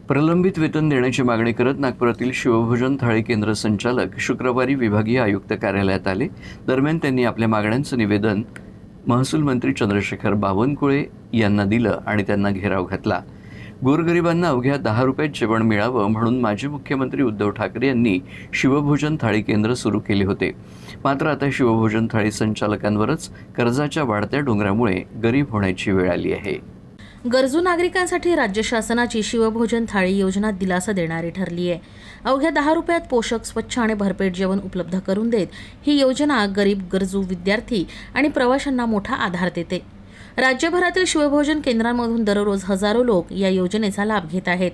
प्रलंबित वेतन देण्याची मागणी करत नागपुरातील शिवभोजन थाळी केंद्र संचालक शुक्रवारी विभागीय आयुक्त कार्यालयात आले. दरम्यान त्यांनी आपल्या मागण्यांचं निवेदन महसूल मंत्री चंद्रशेखर बावनकुळे यांना दिलं आणि त्यांना घेराव घातला. गोरगरिबांना अवघ्या 10 रुपयात जेवण मिळावं म्हणून माजी मुख्यमंत्री उद्धव ठाकरे यांनी शिवभोजन थाळी केंद्र सुरू केले होते. मात्र आता शिवभोजन थाळी संचालकांवरच कर्जाच्या वाढत्या डोंगरामुळे गरीब होण्याची वेळ आली आहे. गरजू नागरिकांसाठी राज्य शासनाची शिवभोजन थाळी योजना दिलासा देणारी ठरली आहे. अवघ्या 10 रुपयात पोषक, स्वच्छ आणि भरपेट जेवण उपलब्ध करून देत ही योजना गरीब, गरजू विद्यार्थी आणि प्रवाशांना मोठा आधार देते. राज्यभरातील शिवभोजन केंद्रांमधून दररोज हजारो लोक या योजनेचा लाभ घेत आहेत.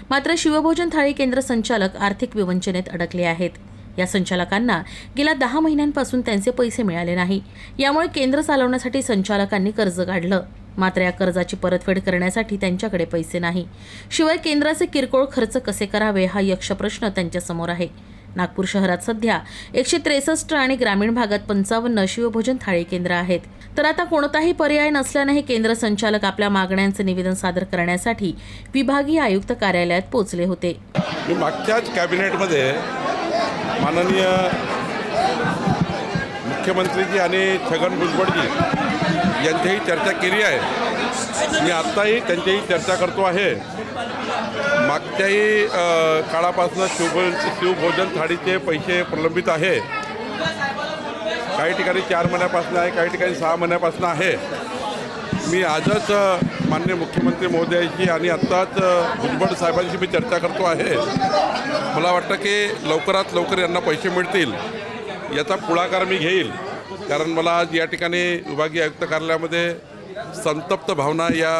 मात्र शिवभोजन थाळी केंद्र संचालक आर्थिक विवंचनेत अडकले आहेत. या संचालकांना गेल्या 10 महिन्यांपासून त्यांचे पैसे मिळाले नाही. यामुळे केंद्र चालवण्यासाठी संचालकांनी कर्ज काढलं. मात्र या कर्जाची परतफेड करण्यासाठी त्यांच्याकडे पैसे नाही. शिवाय केंद्राचे किरकोळ खर्च कसे करावे हा यक्ष प्रश्न त्यांच्यासमोर आहे. नागपूर शहरात सध्या 163 आणि ग्रामीण भागात 55 शिवभोजन थाळी केंद्र आहेत. तर आता कोणताही पर्याय नसल्याने हे केंद्र संचालक आपल्या मागण्यांचे निवेदन सादर करण्यासाठी विभागीय आयुक्त कार्यालयात पोहोचले होते. मी मागच्याच कॅबिनेटमध्ये माननीय मुख्यमंत्रीजी आणि छगन भुजबळजी यांच्याही चर्चा केली आहे. मी आत्ताही त्यांच्याही चर्चा करतो आहे. मागच्याही काळापासून शिवभोजन थाळीचे पैसे प्रलंबित आहे. काही ठिकाणी 4 महिन्यापासून आहे, काही ठिकाणी 6 महिन्यापासून आहे. मी आजच माननीय मुख्यमंत्री महोदयाशी आणि आत्ताच भुजबळ साहेबांशी मी चर्चा करतो आहे. मला वाटतं की लवकरात लवकर यांना पैसे मिळतील याचा पुढाकार मी घेईल. कारण मला आज या ठिकाणी विभागीय आयुक्त कार्यालयामध्ये संतप्त भावना या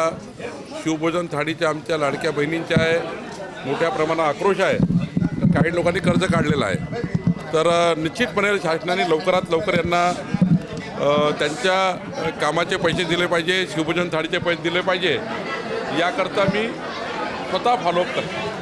शिवभोजन थाळीच्या आमच्या लाडक्या बहिणींच्या आहे. मोठ्या प्रमाणात आक्रोश आहे. काही लोकांनी कर्ज काढलेलं आहे. तर निश्चितपणे शासनाने लवकरात लवकर यांना त्यांच्या कामाचे पैसे दिले पाहिजे, शिवभोजन थाळीचे पैसे दिले पाहिजे. याकरता मी स्वतः फॉलोअप करतो.